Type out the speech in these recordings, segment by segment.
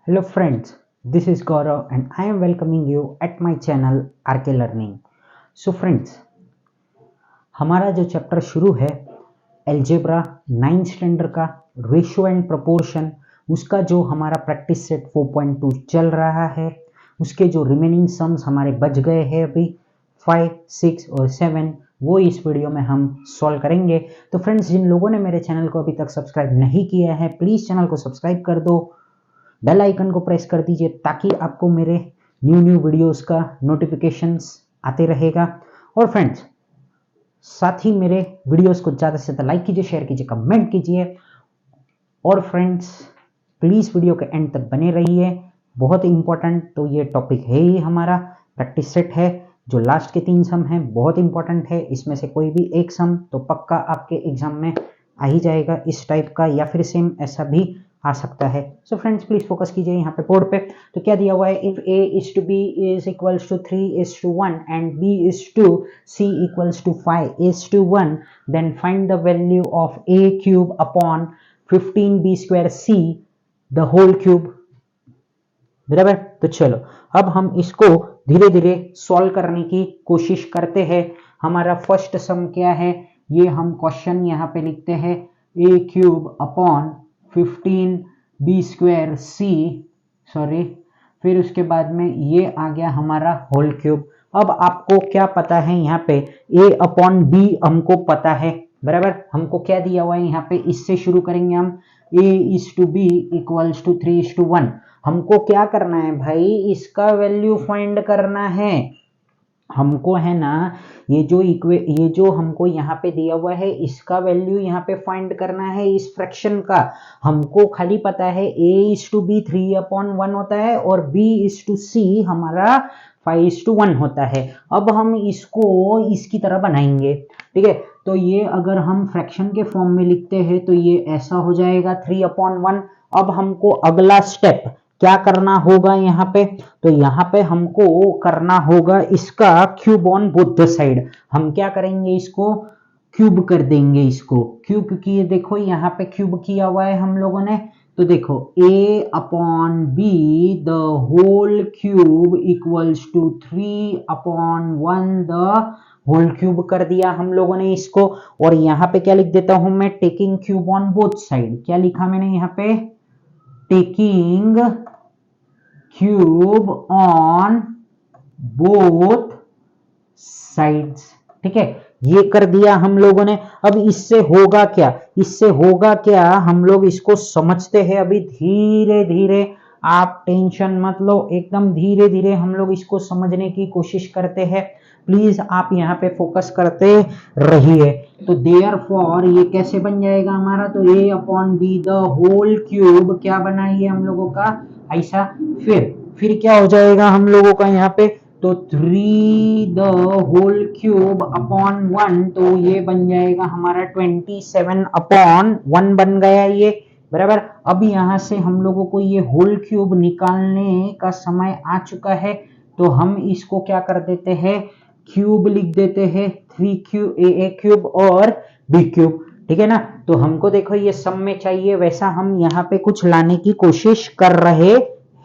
Hello friends, this is Gaurav and I am welcoming you at my channel RK Learning. So friends, हमारा जो chapter शुरू है algebra 9th standard का ratio and proportion, उसका जो हमारा प्रैक्टिस सेट 4.2 चल रहा है, उसके जो रिमेनिंग सम्स हमारे बच गए हैं अभी 5, 6 और 7, वो इस वीडियो में हम सॉल्व करेंगे। तो फ्रेंड्स, जिन लोगों ने मेरे चैनल को अभी तक सब्सक्राइब नहीं किया है, प्लीज़ चैनल को सब्सक्राइब कर दो, बेल आइकन को प्रेस कर दीजिए ताकि आपको मेरे न्यू वीडियोस का नोटिफिकेशंस आते रहेगा। और फ्रेंड्स, साथ ही मेरे वीडियोस को ज़्यादा से ज़्यादा लाइक कीजिए, शेयर कीजिए, कमेंट कीजिए। और फ्रेंड्स, प्लीज़ वीडियो के एंड तक बने रहिए, बहुत इंपॉर्टेंट तो ये टॉपिक है ही हमारा प्रैक्टिस सेट है। जो लास्ट के 3 सम हैं बहुत इंपॉर्टेंट है, इसमें से कोई भी एक सम तो पक्का आपके एग्जाम में आ ही जाएगा इस टाइप का, या फिर सेम ऐसा भी आ सकता है। सो फ्रेंड्स, प्लीज फोकस कीजिए यहाँ पे बोर्ड पे। तो क्या दिया हुआ है, if a is to b is equals to 3 is to 1 and b is to c equals to 5 is to 1, then find the value of a cube upon 15b square c the whole cube। बराबर। तो चलो अब हम इसको धीरे धीरे solve करने की कोशिश करते हैं। हमारा फर्स्ट सम क्या है, ये हम क्वेश्चन यहाँ पे लिखते हैं a cube upon 15b square c, sorry, फिर उसके बाद में ये आ गया हमारा होल क्यूब। अब आपको क्या पता है, यहाँ पे a अपॉन b हमको पता है, बराबर। हमको क्या दिया हुआ है यहाँ पे, इससे शुरू करेंगे हम, a is to b equals to 3 is to 1। हमको क्या करना है भाई, इसका वैल्यू फाइंड करना है हमको, है ना। ये जो हमको यहाँ पे दिया हुआ है, इसका वैल्यू यहाँ पे फाइंड करना है इस फ्रैक्शन का। हमको खाली पता है a इज टू बी 3/1 होता है और b इज टू c हमारा 5:1 होता है। अब हम इसको इसकी तरह बनाएंगे, ठीक है। तो ये अगर हम फ्रैक्शन के फॉर्म में लिखते हैं तो ये ऐसा हो जाएगा 3/1। अब हमको अगला स्टेप क्या करना होगा यहाँ पे, तो यहाँ पे हमको करना होगा इसका cube on both the side. हम क्या करेंगे, इसको क्यूब कर देंगे, इसको क्यूब, क्योंकि ये देखो यहाँ पे क्यूब किया हुआ है हम लोगों ने। तो देखो a upon b the whole cube equals to 3/1 the whole cube कर दिया हम लोगों ने इसको। और यहाँ पे क्या लिख देता हूं मैं, taking cube on both side. क्या लिखा मैंने यहाँ पे, taking cube on both sides, ठीक है। ये कर दिया हम लोगों ने। अब इससे होगा क्या, इससे होगा क्या, हम लोग इसको समझते हैं अभी धीरे धीरे। आप टेंशन मत लो, एकदम धीरे धीरे हम लोग इसको समझने की कोशिश करते हैं। प्लीज आप यहाँ पे फोकस करते रहिए। तो देयरफॉर ये कैसे बन जाएगा हमारा, तो a upon b the whole cube क्या बनाइए हम लोगों का ऐसा। फिर क्या हो जाएगा हम लोगों का यहाँ पे, तो 3 द होल क्यूब अपॉन 1, तो ये बन जाएगा हमारा 27/1 बन गया ये, बराबर। अब यहां से हम लोगों को ये होल क्यूब निकालने का समय आ चुका है, तो हम इसको क्या कर देते हैं, क्यूब लिख देते हैं, 3 क्यूब a क्यूब और b क्यूब, ठीक है ना। तो हमको देखो ये सम में चाहिए, वैसा हम यहाँ पे कुछ लाने की कोशिश कर रहे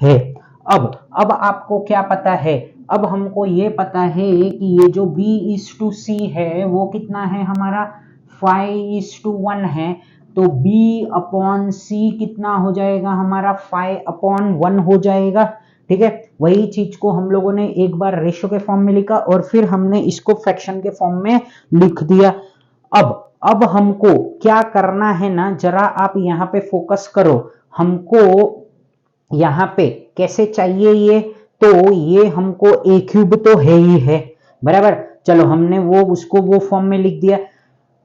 हैं। अब आपको क्या पता है, अब हमको ये पता है कि ये जो b इज टू c है वो कितना है हमारा 5:1 है। तो b अपॉन c कितना हो जाएगा हमारा 5/1 हो जाएगा, ठीक है। वही चीज को हम लोगों ने एक बार रेशो के फॉर्म में लिखा और फिर हमने इसको फ्रैक्शन के फॉर्म में लिख दिया। अब हमको क्या करना है ना, जरा आप यहाँ पे फोकस करो। हमको यहाँ पे कैसे चाहिए ये, तो ये हमको a क्यूब तो है ही है, बराबर। चलो हमने वो उसको वो फॉर्म में लिख दिया,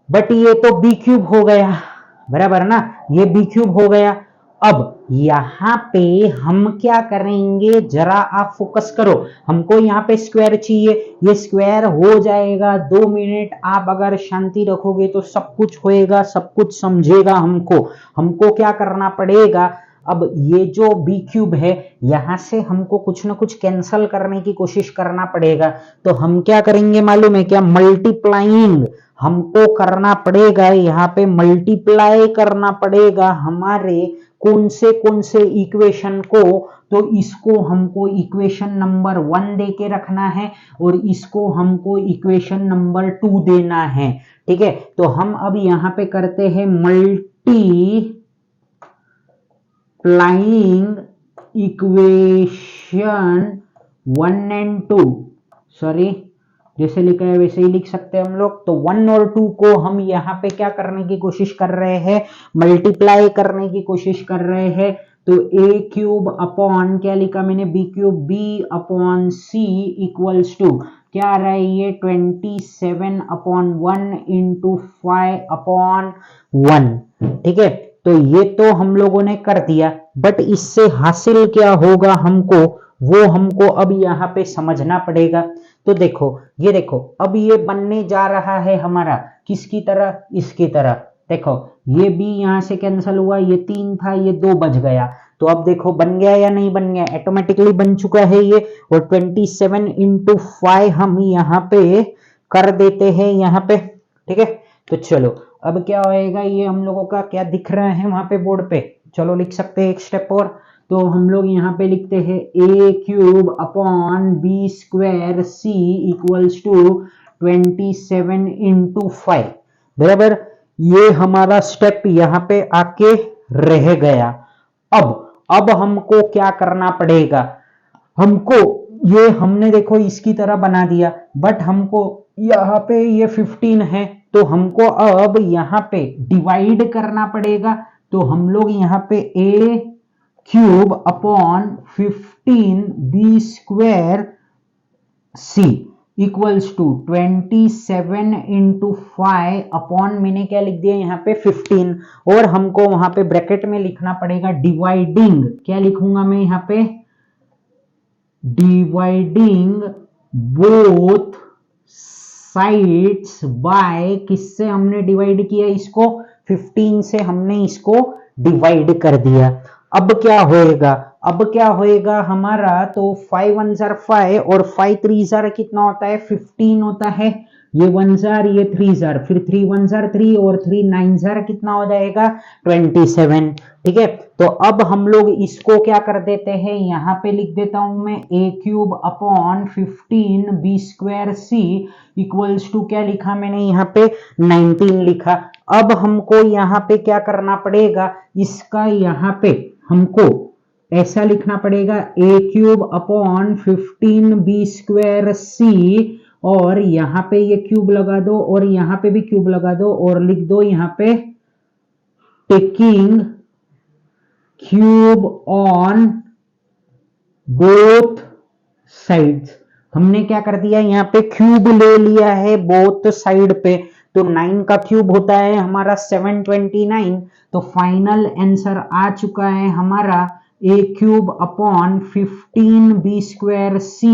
बट ये तो b क्यूब हो गया, बराबर ना, ये b क्यूब हो गया। अब यहाँ पे हम क्या करेंगे, जरा आप फोकस करो। हमको यहाँ पे स्क्वायर चाहिए, ये स्क्वायर हो जाएगा 2 मिनट। आप अगर शांति रखोगे तो सब कुछ होएगा, सब कुछ समझेगा। हमको क्या करना पड़ेगा, अब ये जो b क्यूब है यहां से हमको कुछ ना कुछ कैंसल करने की कोशिश करना पड़ेगा। तो हम क्या करेंगे मालूम है क्या, मल्टीप्लाइंग हमको करना पड़ेगा, यहाँ पे मल्टीप्लाई करना पड़ेगा हमारे कौन से इक्वेशन को, तो इसको हमको इक्वेशन नंबर 1 दे के रखना है और इसको हमको इक्वेशन नंबर 2 देना है। ठीक है, तो हम अब यहां पे करते हैं मल्टीप्लाइंग इक्वेशन 1 एंड 2, सॉरी जैसे लिखा है वैसे ही लिख सकते हैं हम लोग। तो 1 और 2 को हम यहाँ पे क्या करने की कोशिश कर रहे हैं, मल्टीप्लाई करने की कोशिश कर रहे हैं। तो a क्यूब अपॉन क्या लिखा मैंने, b cube, b upon c equals to क्या आ रहा है ये 27 अपॉन 1 इंटू 5 अपॉन 1। ठीक है, तो ये तो हम लोगों ने कर दिया, बट इससे हासिल क्या होगा हमको, वो हमको अब यहाँ पे समझना पड़ेगा। तो देखो ये देखो, अब ये बनने जा रहा है हमारा किसकी तरह, इसकी तरह। देखो ये b यहां से कैंसिल हुआ, ये 3 था, ये 2 बच गया। तो अब देखो बन गया या नहीं बन गया, ऑटोमेटिकली बन चुका है ये। और 27 इंटू 5 हम यहाँ पे कर देते हैं यहाँ पे। ठीक है, तो चलो अब क्या होएगा, ये हम लोगों का क्या दिख रहा है वहां पे बोर्ड पे, चलो लिख सकते हैं एक स्टेप और। तो हम लोग यहाँ पे लिखते हैं a cube upon b square c equals to 27 into 5, बराबर। ये हमारा स्टेप यहाँ पे आके रह गया। अब हमको क्या करना पड़ेगा, हमको ये हमने देखो इसकी तरह बना दिया, बट हमको यहाँ पे ये 15 है, तो हमको अब यहाँ पे डिवाइड करना पड़ेगा। तो हम लोग यहाँ पे a cube upon 15 b square c equals to 27 into 5 upon मैंने क्या लिख दिया यहाँ पे 15, और हमको वहां पे ब्रैकेट में लिखना पड़ेगा डिवाइडिंग, क्या लिखूंगा मैं यहाँ पे, डिवाइडिंग बोथ साइड्स बाय, किससे हमने डिवाइड किया इसको, 15 से हमने इसको डिवाइड कर दिया। अब क्या होएगा हमारा, तो 5 1 जार 5 और 5 3 जार कितना होता है 15 होता है, ये 1 जार ये 3 जार, फिर 3 1 जार 3 और 3 9 जार कितना हो जाएगा 27। ठीक है, तो अब हम लोग इसको क्या कर देते हैं, यहाँ पे लिख देता हूं मैं a cube upon 15 b square c equals to क्या लिखा मैंने यहाँ पे 19 लिखा। अब हमको यहाँ पे क्या करना पड़ेगा, इसका यहाँ पे हमको ऐसा लिखना पड़ेगा a cube upon 15 b square c, और यहाँ पे ये क्यूब लगा दो और यहाँ पे भी क्यूब लगा दो और लिख दो यहाँ पे taking cube on both sides. हमने क्या कर दिया, यहाँ पे क्यूब ले लिया है बोथ साइड पे, तो 9 का क्यूब होता है हमारा 729। तो फाइनल आंसर आ चुका है हमारा a cube upon 15 b square c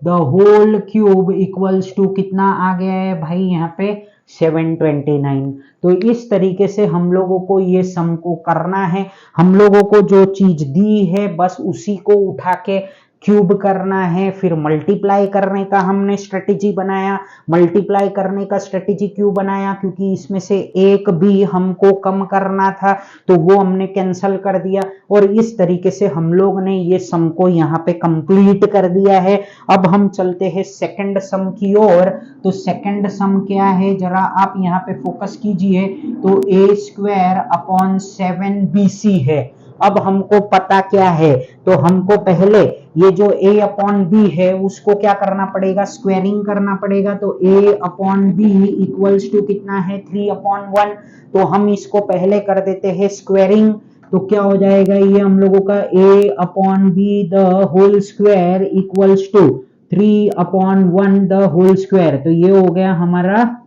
the whole cube equals to कितना आ गया है भाई यहाँ पे 729। तो इस तरीके से हम लोगों को ये सम को करना है। हम लोगों को जो चीज दी है बस उसी को उठा के क्यूब करना है, फिर मल्टीप्लाई करने का हमने स्ट्रेटेजी बनाया। मल्टीप्लाई करने का स्ट्रेटेजी क्यों बनाया, क्योंकि इसमें से एक भी हमको कम करना था, तो वो हमने कैंसिल कर दिया। और इस तरीके से हम लोग ने ये सम को यहाँ पे कंप्लीट कर दिया है। अब हम चलते हैं सेकंड सम की ओर। तो सेकंड सम क्या है, जरा आप यहाँ पे फोकस कीजिए। तो a स्क्वायर अपॉन 7bc है। अब हमको पता क्या है, तो हमको पहले ये जो a अपॉन बी है उसको क्या करना पड़ेगा, स्क्वायरिंग करना पड़ेगा। तो a upon b equals to कितना है 3 अपॉन 1। तो हम इसको पहले कर देते हैं स्क्वायरिंग। तो क्या हो जाएगा ये हम लोगों का a upon b the whole square equals to 3 upon 1 the whole square. तो ये हो गया हमारा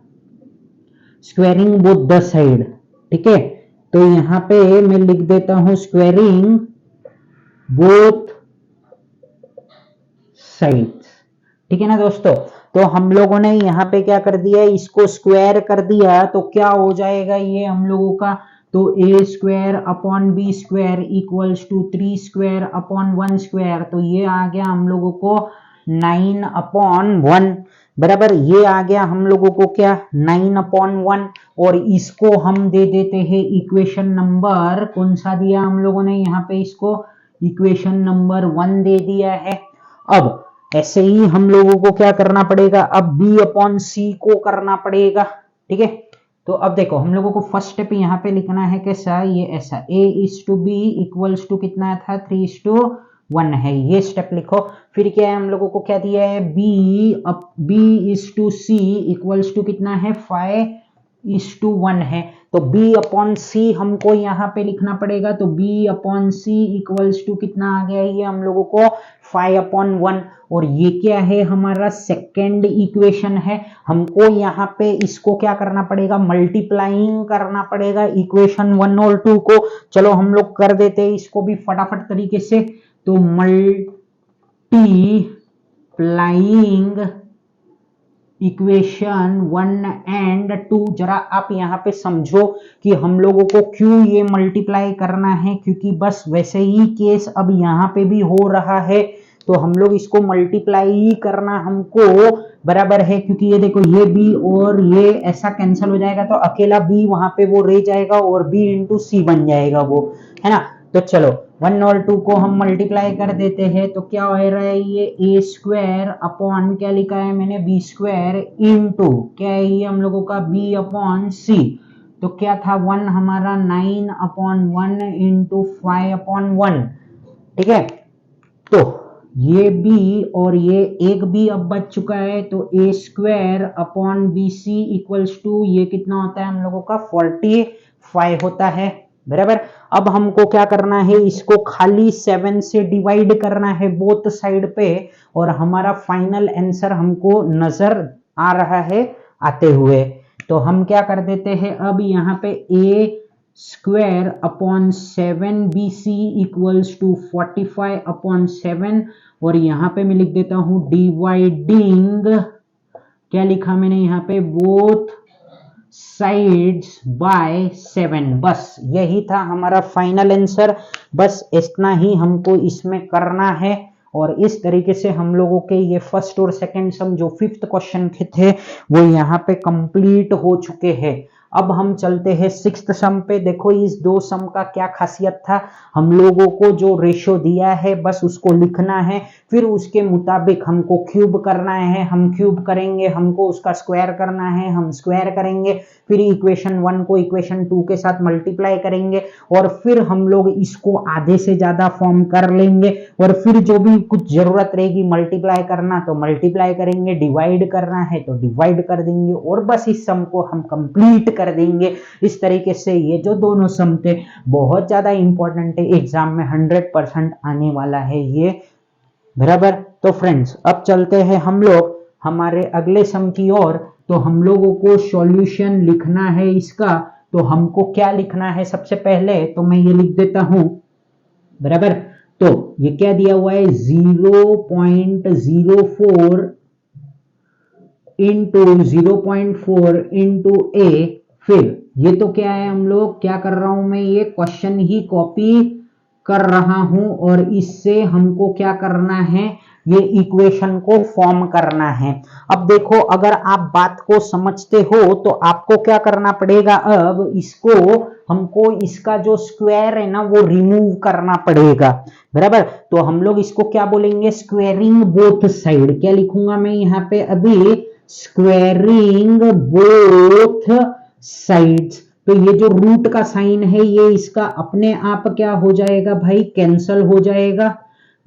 स्क्वायरिंग बोथ द साइड। ठीक है, तो यहां पे मैं लिख देता हूं स्क्वायरिंग बोथ साइड्स। ठीक है ना दोस्तों, तो हम लोगों ने यहाँ पे क्या कर दिया, इसको स्क्वायर कर दिया। तो क्या हो जाएगा ये हम लोगों का, तो a square upon b square equals to 3 square upon 1 square. तो ये आ गया हम लोगों को 9 अपॉन 1। बराबर। ये आ गया हम लोगों को क्या 9/1 और इसको हम दे देते हैं इक्वेशन नंबर कौन सा दिया हम लोगों ने यहाँ पे, इसको इक्वेशन नंबर 1 दे दिया है। अब ऐसे ही हम लोगों को क्या करना पड़ेगा, अब B/C को करना पड़ेगा, ठीक है। तो अब देखो हम लोगों को फर्स्ट स्टेप यहाँ पे लिखना है कैसा, ये ऐसा A/B इक्वल्स टू कितना था 3:1 है, ये स्टेप लिखो। फिर क्या है हम लोगों को क्या दिया है B/C इक्वल्स टू कितना है 5:1 है। तो B/C हमको यहाँ पे लिखना पड़ेगा, तो B/C इक्वल्स टू कितना आ गया ये हम लोगों को 5/1 और ये क्या है हमारा सेकेंड इक्वेशन है। हमको यहाँ पे इसको क्या करना पड़ेगा, मल्टीप्लाइंग करना पड़ेगा इक्वेशन 1 और 2 को। चलो हम लोग कर देते हैं इसको भी फटाफट तरीके से। तो मल्टीप्लाइंग इक्वेशन 1 एंड 2, जरा आप यहाँ पे समझो कि हम लोगों को क्यों ये मल्टीप्लाई करना है, क्योंकि बस वैसे ही केस अब यहाँ पे भी हो रहा है, तो हम लोग इसको मल्टीप्लाई ही करना हमको बराबर है। क्योंकि ये देखो ये B और ये ऐसा कैंसिल हो जाएगा, तो अकेला B वहां पे वो रह जाएगा और B इंटू C बन जाएगा वो, है ना। तो चलो 1 और 2 को हम मल्टीप्लाई कर देते हैं, तो क्या हो रहा है ये A² अपॉन क्या लिखा है मैंने B² इंटू क्या है ये हम लोगों का B/C। तो क्या था 1 हमारा 9/1 इंटू 5/1, ठीक है। तो ये B और ये एक B अब बच चुका है, तो A² upon BC equals to ये कितना होता है हम लोगों का 45 होता है, बराबर। अब हमको क्या करना है, इसको खाली 7 से डिवाइड करना है बोथ साइड पे, और हमारा फाइनल आंसर हमको नजर आ रहा है आते हुए। तो हम क्या कर देते हैं, अब यहाँ पे A² upon 7BC equals to 45/7 और यहाँ पे मैं लिख देता हूं डिवाइडिंग क्या लिखा मैंने यहाँ पे बोथ साइड्स बाय 7। बस यही था हमारा फाइनल आंसर, बस इतना ही हमको इसमें करना है। और इस तरीके से हम लोगों के ये फर्स्ट और सेकंड सम जो 5th क्वेश्चन के थे वो यहाँ पे कंप्लीट हो चुके हैं। अब हम चलते हैं 6th सम पे। देखो इस 2 सम का क्या खासियत था, हम लोगों को जो रेशियो दिया है बस उसको लिखना है, फिर उसके मुताबिक हमको क्यूब करना है, हम क्यूब करेंगे, हमको उसका स्क्वायर करना है, हम स्क्वायर करेंगे, फिर इक्वेशन 1 को इक्वेशन 2 के साथ मल्टीप्लाई करेंगे और फिर हम लोग इसको आधे से ज्यादा फॉर्म कर लेंगे और फिर जो भी कुछ जरूरत रहेगी मल्टीप्लाई करना तो मल्टीप्लाई करेंगे, डिवाइड करना है तो डिवाइड कर देंगे और बस इस सम को हम कंप्लीट कर देंगे। इस तरीके से ये जो दोनों सम थे बहुत ज्यादा इंपॉर्टेंट है, एग्जाम में 100% आने वाला है ये, बराबर। तो फ्रेंड्स अब चलते हैं हम लोग हमारे अगले सम की ओर। तो हम लोगों को सॉल्यूशन लिखना है इसका, तो हमको क्या लिखना है सबसे पहले, तो मैं ये लिख देता हूं, बराबर। तो ये क्या दिया हुआ है 0.04 इंटू 0.4 इंटू A। फिर ये तो क्या है, हम लोग क्या कर रहा हूं मैं, ये क्वेश्चन ही कॉपी कर रहा हूं और इससे हमको क्या करना है, ये इक्वेशन को फॉर्म करना है। अब देखो अगर आप बात को समझते हो तो आपको क्या करना पड़ेगा, अब इसको हमको इसका जो स्क्वायर है ना वो रिमूव करना पड़ेगा, बराबर। तो हम लोग इसको क्या बोलेंगे, स्क्वेयरिंग बोथ साइड। क्या लिखूंगा मैं यहाँ पे अभी, स्क्वेयरिंग बोथ साइड्स। तो ये जो रूट का साइन है ये इसका अपने आप क्या हो जाएगा भाई, कैंसल हो जाएगा,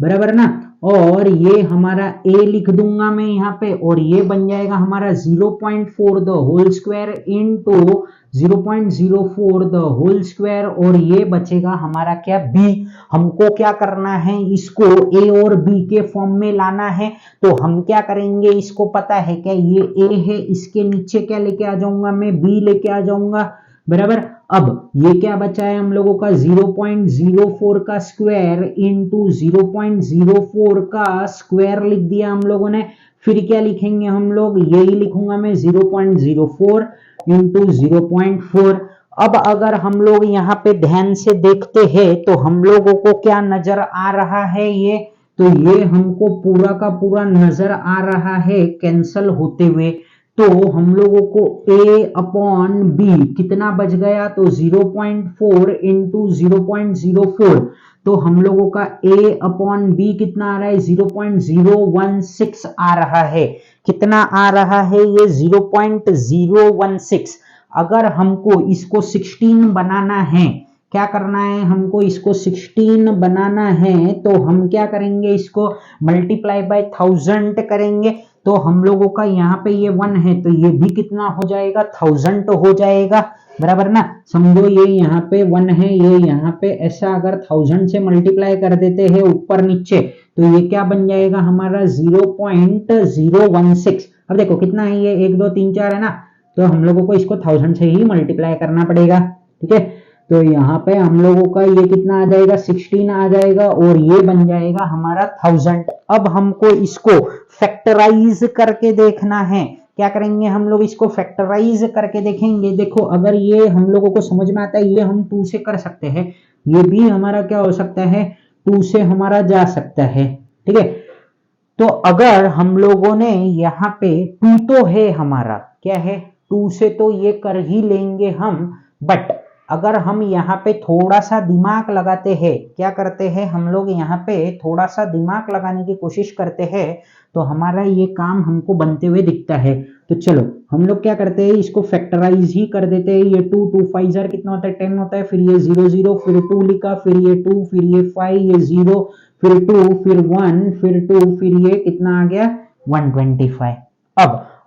बराबर ना। और ये हमारा a लिख दूंगा मैं यहाँ पे और ये बन जाएगा हमारा 0.4 the whole square into 0.04 the whole square और ये बचेगा हमारा क्या b। हमको क्या करना है, इसको a और b के फॉर्म में लाना है। तो हम क्या करेंगे, इसको पता है क्या, ये a है, इसके नीचे क्या लेके आ जाऊंगा मैं, b लेके आ जाऊंगा, बराबर। अब ये क्या बचा है हम लोगों का 0.04 का स्क्वायर इंटू 0.04 का स्क्वायर लिख दिया हम लोगों ने। फिर क्या लिखेंगे हम लोग, यही लिखूंगा मैं 0.04 इंटू 0.4। अब अगर हम लोग यहाँ पे ध्यान से देखते हैं तो हम लोगों को क्या नजर आ रहा है, ये तो ये हमको पूरा का पूरा नजर आ रहा है कैंसल होते हुए। तो हम लोगों को a अपॉन बी कितना बच गया, तो 0.4 इंटू 0.04, तो हम लोगों का a अपॉन बी कितना आ रहा है, 0.016 आ रहा है। कितना आ रहा है ये, 0.016। अगर हमको इसको 16 बनाना है, क्या करना है हमको, इसको 16 बनाना है, तो हम क्या करेंगे, इसको मल्टीप्लाई बाय 1000 करेंगे। तो हम लोगों का यहाँ पे ये 1 है, तो ये भी कितना हो जाएगा, 1000 हो जाएगा, बराबर ना। समझो ये यहाँ पे 1 है, ये यहाँ पे ऐसा अगर 1000 से मल्टीप्लाई कर देते हैं ऊपर नीचे, तो ये क्या बन जाएगा हमारा 0.016। अब देखो कितना है ये, 1 2 3 4 है ना, तो हम लोगों को इसको 1000 से ही मल्टीप्लाई करना पड़ेगा, ठीक है। तो यहाँ पे हम लोगों का ये कितना आ जाएगा, 16 आ जाएगा, और ये बन जाएगा हमारा 1000। अब हमको इसको फैक्टराइज करके देखना है। क्या करेंगे हम लोग, इसको फैक्टराइज करके देखेंगे। देखो अगर ये हम लोगों को समझ में आता है, ये हम 2 से कर सकते हैं, ये भी हमारा क्या हो सकता है, 2 से हमारा जा सकता है, ठीक है। तो अगर हम लोगों ने यहाँ पे 2 तो है हमारा, क्या है, 2 से तो ये कर ही लेंगे हम, बट अगर हम यहाँ पे थोड़ा सा दिमाग लगाते हैं, क्या करते हैं हम लोग यहाँ पे थोड़ा सा दिमाग लगाने की कोशिश करते हैं, तो हमारा ये काम हमको बनते हुए दिखता है। तो चलो हम लोग क्या करते हैं, इसको फैक्टराइज ही कर देते हैं। ये 2 2 5 जार कितना होता है, 10 होता है, फिर ये 0 0, फिर 2 लिखा, फिर ये 2, फिर ये 5, ये 0, फिर 2, फिर 1, फिर 2, फिर ये कितना आ गया, 125।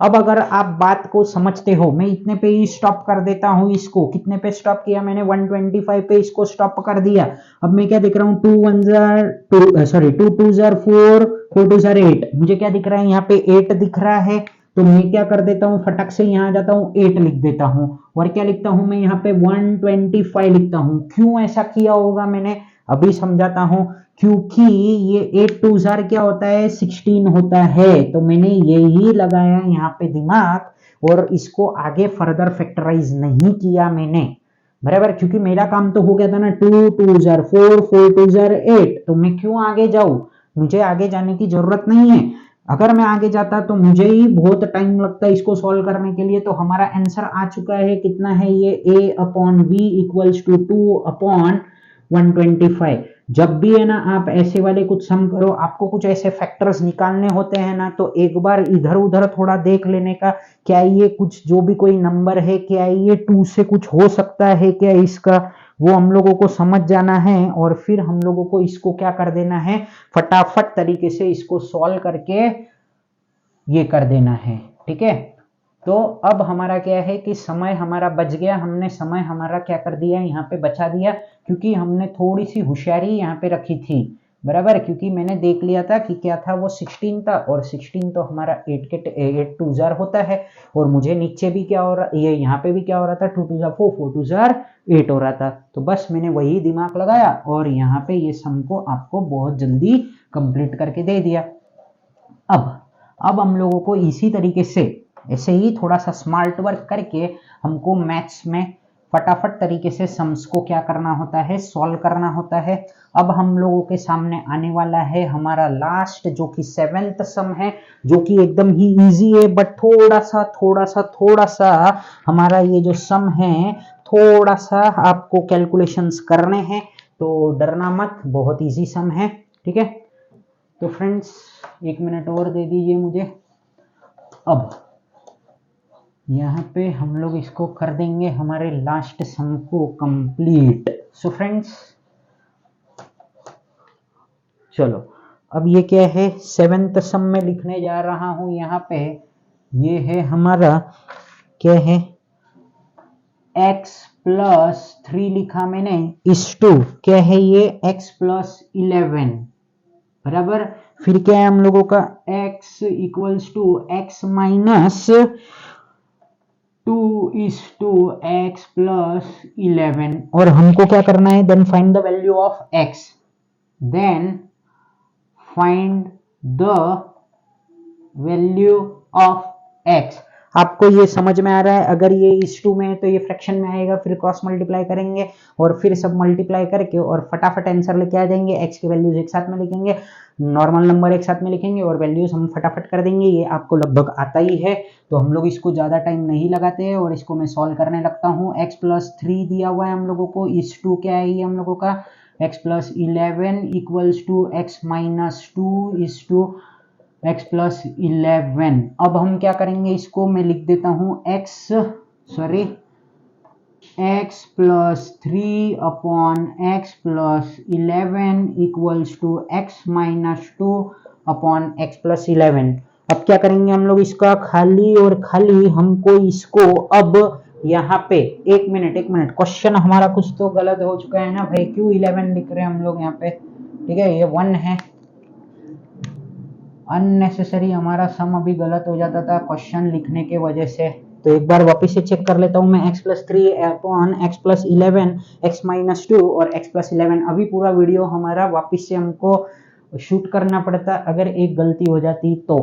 अब अगर आप बात को समझते हो, मैं इतने पे ही स्टॉप कर देता हूं इसको। कितने पे स्टॉप किया मैंने, 125 पे इसको स्टॉप कर दिया। अब मैं क्या दिख रहा हूं, 2 1 जार 2, सॉरी 2 2 जार 4, 4 2 जार 8, मुझे क्या दिख रहा है यहाँ पे 8 दिख रहा है। तो मैं क्या कर देता हूँ, फटक से यहाँ जाता हूँ, 8 लिख देता हूँ, और क्या लिखता हूँ मैं यहाँ पे 125 लिखता हूँ। क्यों ऐसा किया होगा मैंने, अभी समझाता हूँ। क्योंकि ये 8 2 जार क्या होता है, 16 होता है। तो मैंने यही लगाया यहाँ पे दिमाग, और इसको आगे फर्दर फैक्टराइज नहीं किया मैंने, बराबर। क्योंकि मेरा काम तो हो गया था ना, 2 2 जार 4, 4 2 जार 8, तो मैं क्यों आगे जाऊं, मुझे आगे जाने की जरूरत नहीं है। अगर मैं आगे जाता तो मुझे ही बहुत टाइम लगता है इसको सॉल्व करने के लिए। तो हमारा आंसर आ चुका है, कितना है ये, a upon b equals to 2 upon 125। जब भी है ना आप ऐसे वाले कुछ सम करो, आपको कुछ ऐसे फैक्टर्स निकालने होते हैं ना, तो एक बार इधर उधर थोड़ा देख लेने का, क्या ये कुछ जो भी कोई नंबर है, क्या ये 2 से कुछ हो सकता है क्या इसका, वो हम लोगों को समझ जाना है। और फिर हम लोगों को इसको क्या कर देना है, फटाफट तरीके से इसको सॉल्व करके ये कर देना है, ठीक है। तो अब हमारा क्या है कि समय हमारा बच गया, हमने समय हमारा क्या कर दिया, यहाँ पे बचा दिया, क्योंकि हमने थोड़ी सी होशियारी यहाँ पे रखी थी, बराबर। क्योंकि मैंने देख लिया था कि क्या था, वो 16 था, और 16 तो हमारा 8 2 जार होता है, और मुझे नीचे भी क्या हो रहा, ये यहाँ पे भी क्या हो रहा था, 2 2 जार 4, 4 2 जार 8 हो रहा था। तो बस मैंने वही दिमाग लगाया, और यहाँ पे ये सम को आपको बहुत जल्दी कंप्लीट करके दे दिया। अब हम लोगों को इसी तरीके से ऐसे ही थोड़ा सा स्मार्ट वर्क करके हमको मैथ्स में फटाफट तरीके से सम्स को क्या करना होता है, सॉल्व करना होता है। अब हम लोगों के सामने आने वाला है हमारा लास्ट, जो कि 7th सम है, जो कि एकदम ही इजी है, बट थोड़ा सा हमारा ये जो सम है, थोड़ा सा आपको कैलकुलेशंस करने हैं। तो डरना मत, बहुत इजी सम है, ठीक है। तो फ्रेंड्स 1 मिनट और दे दीजिए मुझे। अब यहाँ पे हम लोग इसको कर देंगे हमारे लास्ट सम को कंप्लीट। सो फ्रेंड्स चलो, अब ये क्या है, 7th सम में लिखने जा रहा हूं। यहाँ पे ये है हमारा क्या है, x प्लस 3 लिखा मैंने, इस टू क्या है ये, x प्लस 11, बराबर। फिर क्या है हम लोगों का, x equals to x minus 2 is to x plus 11, और हमको क्या करना है, then find the value of x, then find the value of x। आपको ये समझ में आ रहा है? अगर ये इस टू में है तो ये फ्रैक्शन में आएगा, फिर क्रॉस मल्टीप्लाई करेंगे और फिर सब मल्टीप्लाई करके और फटाफट आंसर लेके आ जाएंगे। एक्स की वैल्यूज एक साथ में लिखेंगे, नॉर्मल नंबर एक साथ में लिखेंगे और वैल्यूज हम फटाफट कर देंगे। ये आपको लगभग आता ही है, तो हम लोग इसको ज्यादा टाइम नहीं लगाते हैं और इसको मैं सॉल्व करने लगता हूँ। x+3 दिया हुआ है हम लोगों को, इस टू क्या है ये हम लोगों का x+11 इक्वल्स टू x-2 इस टू x+11। अब हम क्या करेंगे, इसको मैं लिख देता हूँ x+3 upon x+11 equals to x-2 upon x+11। अब क्या करेंगे हम लोग, इसका खाली और खाली हमको इसको अब यहाँ पे एक मिनट क्वेश्चन हमारा कुछ तो गलत हो चुका है ना भाई, क्यों 11 लिख रहे हैं हम लोग यहाँ पे? ठीक है, ये 1 है, अननेसेसरी हमारा सम अभी गलत हो जाता था क्वेश्चन लिखने के वजह से। तो एक बार वापस से चेक कर लेता हूँ मैं, x+3 अपॉन x+11 x-2 और x+11। अभी पूरा वीडियो हमारा वापस से हमको शूट करना पड़ता अगर एक गलती हो जाती तो।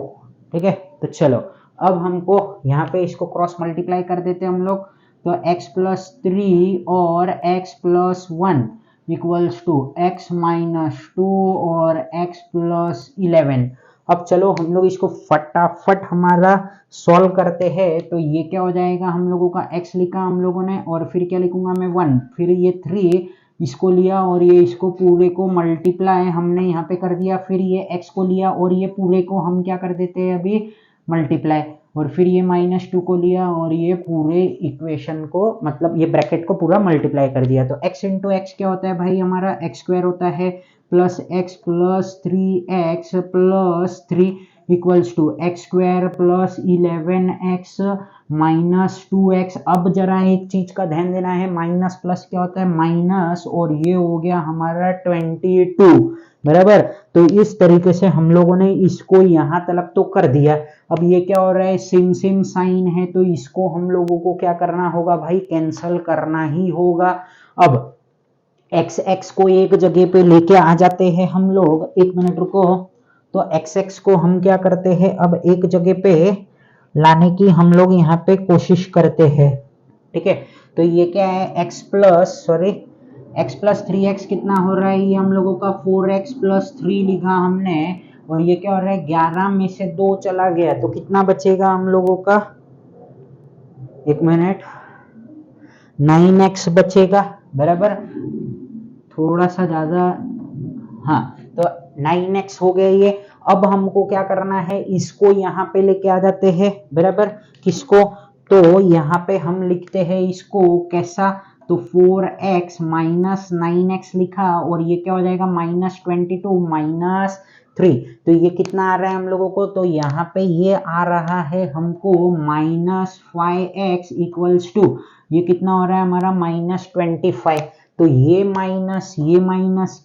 ठीक है, तो चलो अब हमको यहाँ पे इसको क्रॉस मल्टीप्लाई कर देते हम लोग। तो x+3 और x+1 इक्वल्स टू x-2 और x+11। अब चलो हम लोग इसको फटाफट हमारा सॉल्व करते हैं। तो ये क्या हो जाएगा, हम लोगों का x लिखा हम लोगों ने और फिर क्या लिखूंगा मैं 1, फिर ये 3 इसको लिया और ये इसको पूरे को मल्टीप्लाई हमने यहाँ पे कर दिया, फिर ये x को लिया और ये पूरे को हम क्या कर देते हैं अभी मल्टीप्लाई, और फिर ये -2 को लिया और ये पूरे इक्वेशन को मतलब ये ब्रैकेट को पूरा मल्टीप्लाई कर दिया। तो x इंटू एक्स क्या होता है भाई, हमारा x² होता है plus x+3x+3 equals to x² plus 11x minus 2x। अब जरा एक चीज का ध्यान देना है, माइनस प्लस क्या होता है माइनस, और ये हो गया हमारा 22 बराबर। तो इस तरीके से हम लोगों ने इसको यहां तक तो कर दिया। अब ये क्या हो रहा है, सेम साइन है, तो इसको हम लोगों को क्या करना होगा भाई, कैंसल करना ही होगा। अब x को एक जगह पे लेके आ जाते हैं हम लोग, एक मिनट रुको। तो x को हम क्या करते हैं, अब एक जगह पे लाने की हम लोग यहाँ पे कोशिश करते हैं। ठीक है, तो ये क्या है x+3x कितना हो रहा है, ये हम लोगों का 4x+3 लिखा हमने, और ये क्या हो रहा है 11 में से 2 चला गया, तो कितना बचेगा हम लोगों का, एक मिनट 9x बचेगा बराबर, थोड़ा सा ज्यादा, हाँ तो 9x हो गया ये। अब हमको क्या करना है, इसको यहाँ पे लेके आ जाते हैं बराबर, किसको, तो यहाँ पे हम लिखते हैं इसको कैसा, तो 4x माइनस 9x लिखा और ये क्या हो जाएगा -22 -3। तो ये कितना आ रहा है हम लोगों को, तो यहाँ पे ये आ रहा है हमको -5x इक्वल्स टू, ये कितना हो रहा है हमारा -25। तो ये माइनस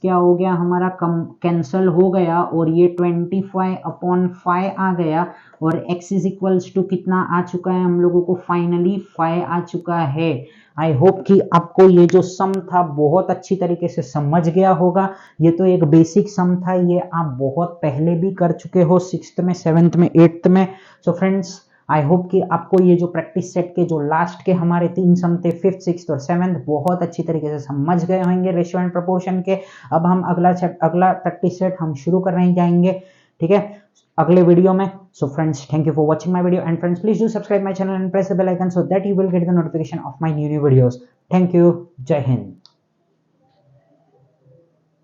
क्या हो गया हमारा, कैंसल हो गया और ये 25/5 आ गया, और x इज इक्वल्स टू कितना आ चुका है हम लोगों को, फाइनली 5 आ चुका है। आई होप कि आपको ये जो सम था बहुत अच्छी तरीके से समझ गया होगा। ये तो एक बेसिक सम था, ये आप बहुत पहले भी कर चुके हो 6th में 7th में 8th में। सो फ्रेंड्स आई होप कि आपको ये जो प्रैक्टिस सेट के जो लास्ट के हमारे 3 सम थे 5th 6th और 7th बहुत अच्छी तरीके से समझ गए होंगे रेशियो एंड प्रोपोर्शन के। अब हम अगला प्रैक्टिस सेट हम शुरू करने जाएंगे, ठीक है, अगले वीडियो में। So friends thank you for watching my video and friends please do subscribe my channel and press the bell icon so that you will get the notification of my new videos. Thank you, जय हिंद।